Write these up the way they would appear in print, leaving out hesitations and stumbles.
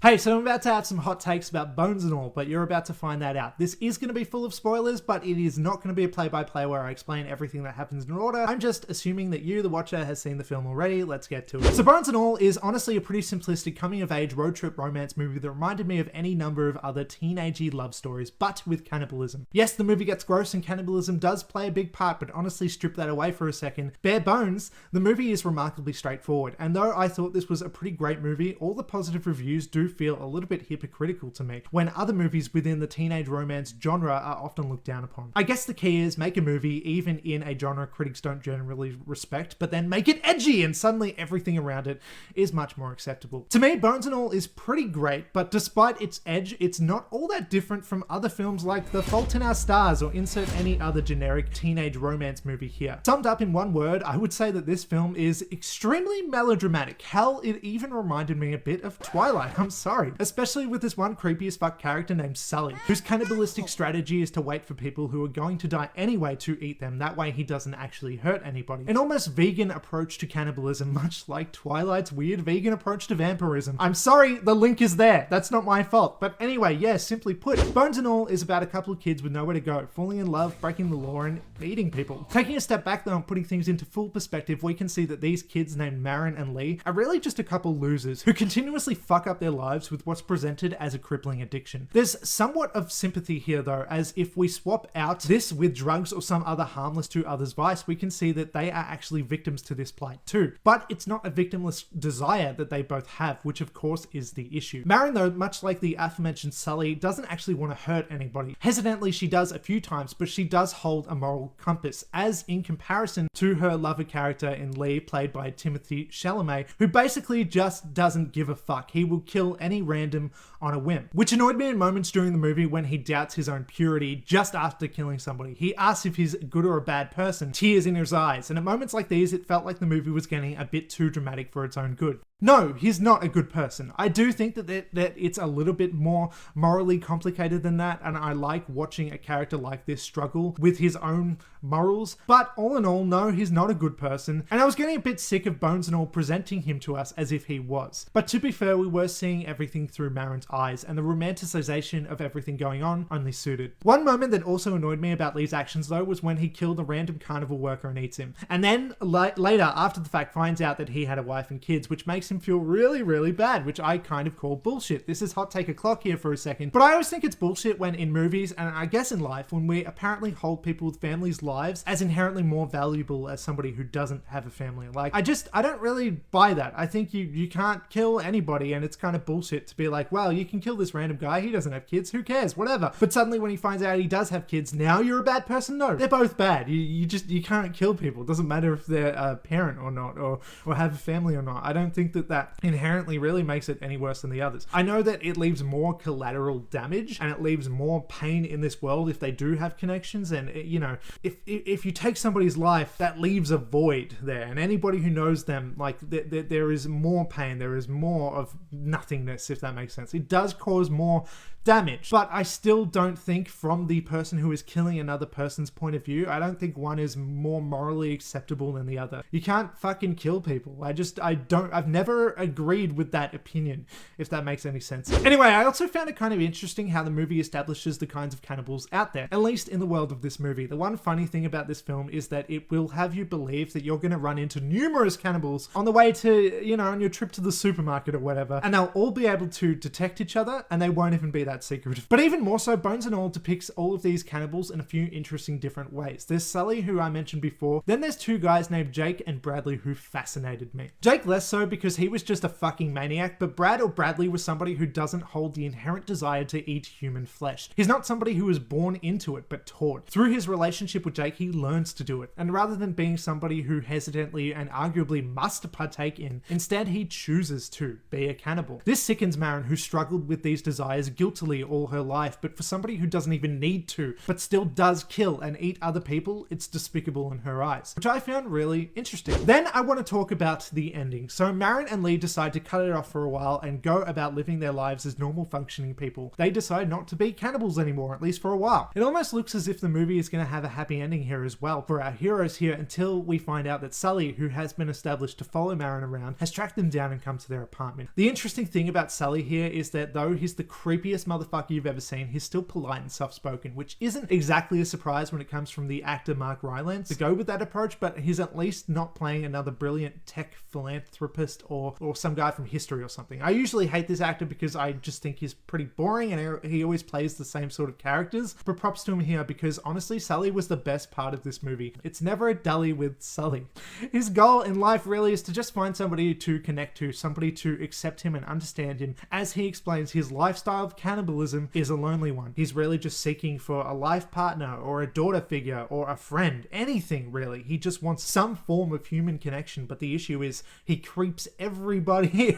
Hey, so I'm about to have some hot takes about Bones and All, but you're about to find that out. This is going to be full of spoilers, but it is not going to be a play-by-play where I explain everything that happens in order. I'm just assuming that you, the watcher, has seen the film already. Let's get to it. So Bones and All is honestly a pretty simplistic coming-of-age road trip romance movie that reminded me of any number of other teenagey love stories, but with cannibalism. Yes, the movie gets gross and cannibalism does play a big part, but honestly, strip that away for a second. Bare bones, the movie is remarkably straightforward, and though I thought this was a pretty great movie, all the positive reviews do feel a little bit hypocritical to me when other movies within the teenage romance genre are often looked down upon. I guess the key is make a movie even in a genre critics don't generally respect, but then make it edgy and suddenly everything around it is much more acceptable. To me, Bones and All is pretty great, but despite its edge, it's not all that different from other films like The Fault in Our Stars or insert any other generic teenage romance movie here. Summed up in one word, I would say that this film is extremely melodramatic. Hell, it even reminded me a bit of Twilight, I'm sorry. Especially with this one creepy as fuck character named Sully, whose cannibalistic strategy is to wait for people who are going to die anyway to eat them. That way he doesn't actually hurt anybody. An almost vegan approach to cannibalism, much like Twilight's weird vegan approach to vampirism. I'm sorry, the link is there. That's not my fault. But anyway, yeah, simply put, Bones and All is about a couple of kids with nowhere to go, falling in love, breaking the law, and eating people. Taking a step back though and putting things into full perspective, we can see that these kids named Marin and Lee are really just a couple losers who continuously fuck up their lives with what's presented as a crippling addiction. There's somewhat of sympathy here though, as if we swap out this with drugs or some other harmless to others vice, we can see that they are actually victims to this plight too. But it's not a victimless desire that they both have, which of course is the issue. Marin though, much like the aforementioned Sully, doesn't actually want to hurt anybody. Hesitantly she does a few times, but she does hold a moral compass, as in comparison to her lover character in Lee, played by Timothée Chalamet, who basically just doesn't give a fuck. He will kill any random on a whim, which annoyed me in moments during the movie when he doubts his own purity just after killing somebody. He asks if he's a good or a bad person, tears in his eyes, and at moments like these it felt like the movie was getting a bit too dramatic for its own good. No, he's not a good person. I do think that it's a little bit more morally complicated than that, and I like watching a character like this struggle with his own morals, but all in all, no, he's not a good person, and I was getting a bit sick of Bones and All presenting him to us as if he was. But to be fair, we were seeing everything through Marin's eyes, and the romanticization of everything going on only suited. One moment that also annoyed me about Lee's actions though was when he killed a random carnival worker and eats him, and then later, after the fact, finds out that he had a wife and kids, which makes him feel really, really bad, which I kind of call bullshit. This is hot take o'clock here for a second, but I always think it's bullshit when in movies, and I guess in life, when we apparently hold people with families' lives as inherently more valuable as somebody who doesn't have a family. Like, I don't really buy that. I think you can't kill anybody, and it's kind of bullshit to be like, well, you can kill this random guy, he doesn't have kids, who cares, whatever. But suddenly when he finds out he does have kids, now you're a bad person? No, they're both bad. You can't kill people. It doesn't matter if they're a parent or not, or have a family or not. I don't think that inherently really makes it any worse than the others. I know that it leaves more collateral damage and it leaves more pain in this world if they do have connections, and you know, if you take somebody's life, that leaves a void there, and anybody who knows them, like there is more pain, there is more of nothingness, if that makes sense. It does cause more damage, but I still don't think, from the person who is killing another person's point of view, I don't think one is more morally acceptable than the other. You can't fucking kill people. I've never agreed with that opinion, if that makes any sense. Anyway, I also found it kind of interesting how the movie establishes the kinds of cannibals out there, at least in the world of this movie. The one funny thing about this film is that it will have you believe that you're going to run into numerous cannibals on the way to, you know, on your trip to the supermarket or whatever, and they'll all be able to detect each other, and they won't even be that secretive. But even more so, Bones and All depicts all of these cannibals in a few interesting different ways. There's Sully, who I mentioned before. Then there's two guys named Jake and Bradley who fascinated me. Jake less so because he was just a fucking maniac, but Brad or Bradley was somebody who doesn't hold the inherent desire to eat human flesh. He's not somebody who was born into it, but taught. Through his relationship with Jake, he learns to do it. And rather than being somebody who hesitantly and arguably must partake in, instead he chooses to be a cannibal. This sickens Marin, who struggled with these desires guiltily all her life, but for somebody who doesn't even need to, but still does kill and eat other people, it's despicable in her eyes, which I found really interesting. Then I want to talk about the ending. So Marin Marin and Lee decide to cut it off for a while and go about living their lives as normal functioning people. They decide not to be cannibals anymore, at least for a while. It almost looks as if the movie is going to have a happy ending here as well for our heroes here, until we find out that Sully, who has been established to follow Marin around, has tracked them down and come to their apartment. The interesting thing about Sully here is that though he's the creepiest motherfucker you've ever seen, he's still polite and soft-spoken, which isn't exactly a surprise when it comes from the actor Mark Rylance to go with that approach, but he's at least not playing another brilliant tech philanthropist or some guy from History or something. I usually hate this actor because I just think he's pretty boring and he always plays the same sort of characters, but props to him here because honestly, Sully was the best part of this movie. It's never a dully with Sully. His goal in life really is to just find somebody to connect to, somebody to accept him and understand him. As he explains, his lifestyle of cannibalism is a lonely one. He's really just seeking for a life partner or a daughter figure or a friend, anything really. He just wants some form of human connection, but the issue is he creeps everybody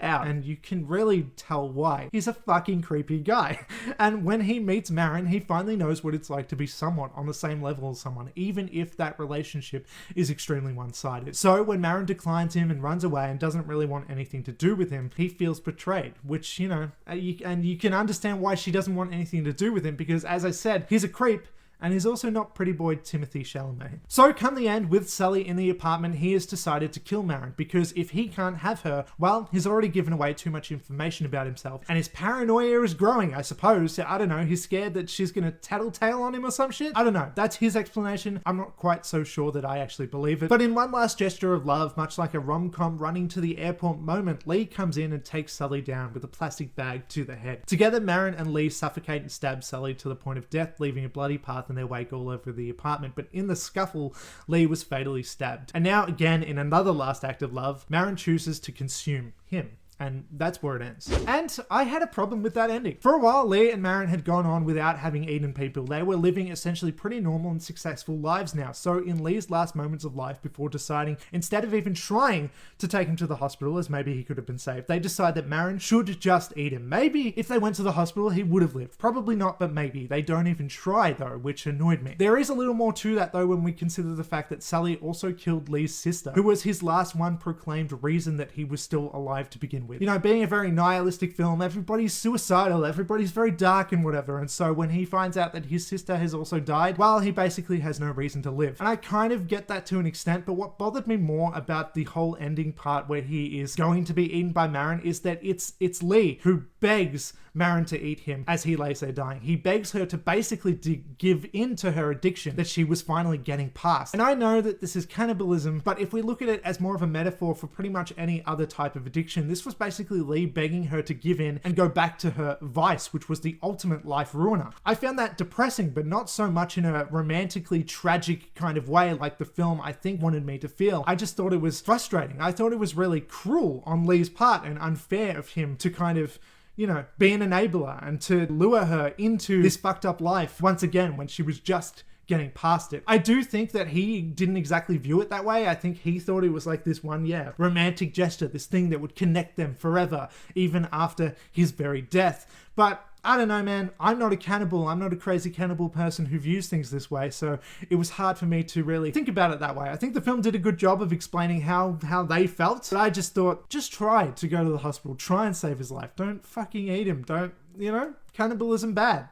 out, and you can really tell why. He's a fucking creepy guy. And when he meets Marin, he finally knows what it's like to be somewhat on the same level as someone, even if that relationship is extremely one-sided. So when Marin declines him and runs away and doesn't really want anything to do with him, he feels betrayed, which, you know, and you can understand why she doesn't want anything to do with him, because as I said, he's a creep, and he's also not pretty boy Timothy Chalamet. So come the end, with Sully in the apartment, he has decided to kill Marin, because if he can't have her, well, he's already given away too much information about himself, and his paranoia is growing, I suppose. I don't know, he's scared that she's gonna tattletale on him or some shit? I don't know, that's his explanation. I'm not quite so sure that I actually believe it. But in one last gesture of love, much like a rom-com running to the airport moment, Lee comes in and takes Sully down with a plastic bag to the head. Together, Marin and Lee suffocate and stab Sully to the point of death, leaving a bloody path in their wake all over the apartment, but in the scuffle, Lee was fatally stabbed. And now again, in another last act of love, Marin chooses to consume him. And that's where it ends. And I had a problem with that ending. For a while, Lee and Marin had gone on without having eaten people. They were living essentially pretty normal and successful lives now. So in Lee's last moments of life, before deciding, instead of even trying to take him to the hospital, as maybe he could have been saved, they decide that Marin should just eat him. Maybe if they went to the hospital, he would have lived. Probably not, but maybe. They don't even try though, which annoyed me. There is a little more to that though when we consider the fact that Sully also killed Lee's sister, who was his last one proclaimed reason that he was still alive to begin with. You know, being a very nihilistic film, everybody's suicidal, everybody's very dark and whatever, and so when he finds out that his sister has also died, well, he basically has no reason to live. And I kind of get that to an extent, but what bothered me more about the whole ending part where he is going to be eaten by Marin is that it's Lee who begs Marin to eat him as he lays there dying. He begs her to basically give in to her addiction that she was finally getting past. And I know that this is cannibalism, but if we look at it as more of a metaphor for pretty much any other type of addiction, this was basically Lee begging her to give in and go back to her vice, which was the ultimate life ruiner. I found that depressing, but not so much in a romantically tragic kind of way like the film I think wanted me to feel. I just thought it was frustrating. I thought it was really cruel on Lee's part and unfair of him to kind of, you know, be an enabler and to lure her into this fucked up life once again when she was just getting past it. I do think that he didn't exactly view it that way. I think he thought it was like this one, romantic gesture, this thing that would connect them forever, even after his very death. But I don't know, man. I'm not a cannibal. I'm not a crazy cannibal person who views things this way, so it was hard for me to really think about it that way. I think the film did a good job of explaining how they felt, but I just thought, just try to go to the hospital. Try and save his life. Don't fucking eat him. Don't, you know? Cannibalism bad.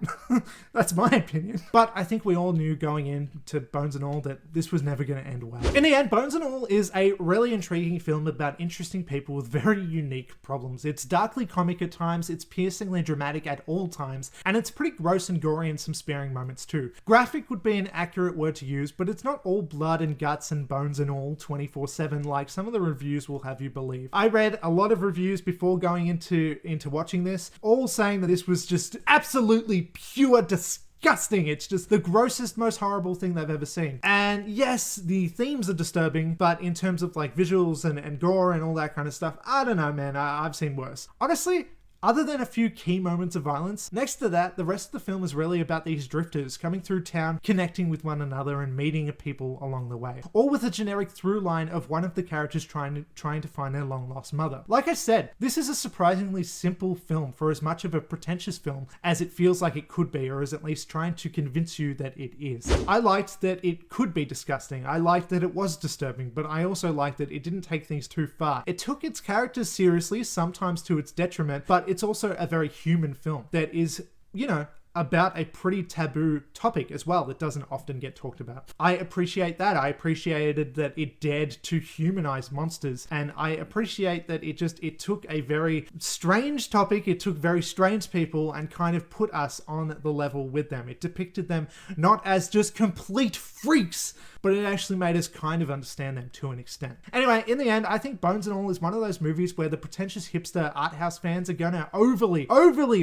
That's my opinion. But I think we all knew going into Bones and All that this was never going to end well. In the end, Bones and All is a really intriguing film about interesting people with very unique problems. It's darkly comic at times, it's piercingly dramatic at all times, and it's pretty gross and gory in some sparing moments too. Graphic would be an accurate word to use, but it's not all blood and guts and bones and all 24/7 like some of the reviews will have you believe. I read a lot of reviews before going into watching this, all saying that this was just absolutely pure disgusting. It's just the grossest, most horrible thing they've ever seen. And yes, the themes are disturbing, but in terms of like visuals and gore and all that kind of stuff, I don't know, man. I've seen worse. Honestly, other than a few key moments of violence. Next to that, the rest of the film is really about these drifters coming through town, connecting with one another and meeting people along the way, all with a generic through line of one of the characters trying to find their long lost mother. Like I said, this is a surprisingly simple film for as much of a pretentious film as it feels like it could be, or is at least trying to convince you that it is. I liked that it could be disgusting. I liked that it was disturbing, but I also liked that it didn't take things too far. It took its characters seriously, sometimes to its detriment, but it's also a very human film that is, you know, about a pretty taboo topic as well that doesn't often get talked about. I appreciate that. I appreciated that it dared to humanize monsters, and I appreciate that it took a very strange topic, it took very strange people and kind of put us on the level with them. It depicted them not as just complete freaks, but it actually made us kind of understand them to an extent. Anyway, in the end, I think Bones and All is one of those movies where the pretentious hipster art house fans are gonna overly,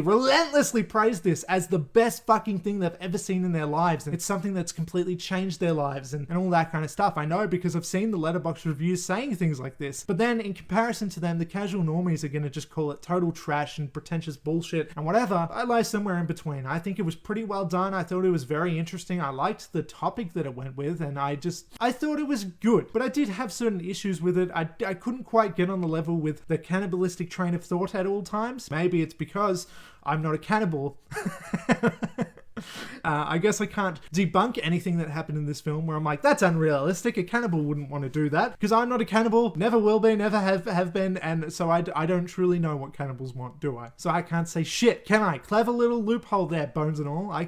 relentlessly praise this as the best fucking thing they've ever seen in their lives. And it's something that's completely changed their lives and all that kind of stuff. I know because I've seen the Letterboxd reviews saying things like this. But then in comparison to them, the casual normies are gonna just call it total trash and pretentious bullshit and whatever. I lie somewhere in between. I think it was pretty well done. I thought it was very interesting. I liked the topic that it went with, and I thought it was good, but I did have certain issues with it. I couldn't quite get on the level with the cannibalistic train of thought at all times. Maybe it's because I'm not a cannibal. I guess I can't debunk anything that happened in this film where I'm like, that's unrealistic. A cannibal wouldn't want to do that, because I'm not a cannibal, never will be, never have been, and so I don't truly know what cannibals want, do I? So I can't say shit, can I? Clever little loophole there, Bones and All. I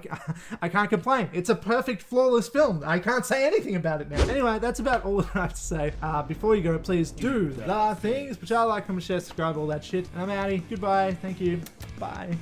can't complain. It's a perfect, flawless film. I can't say anything about it now. Anyway, that's about all that I have to say. Before you go, please do the things, which I like, comment, share, subscribe, all that shit, and I'm outie. Goodbye. Thank you. Bye.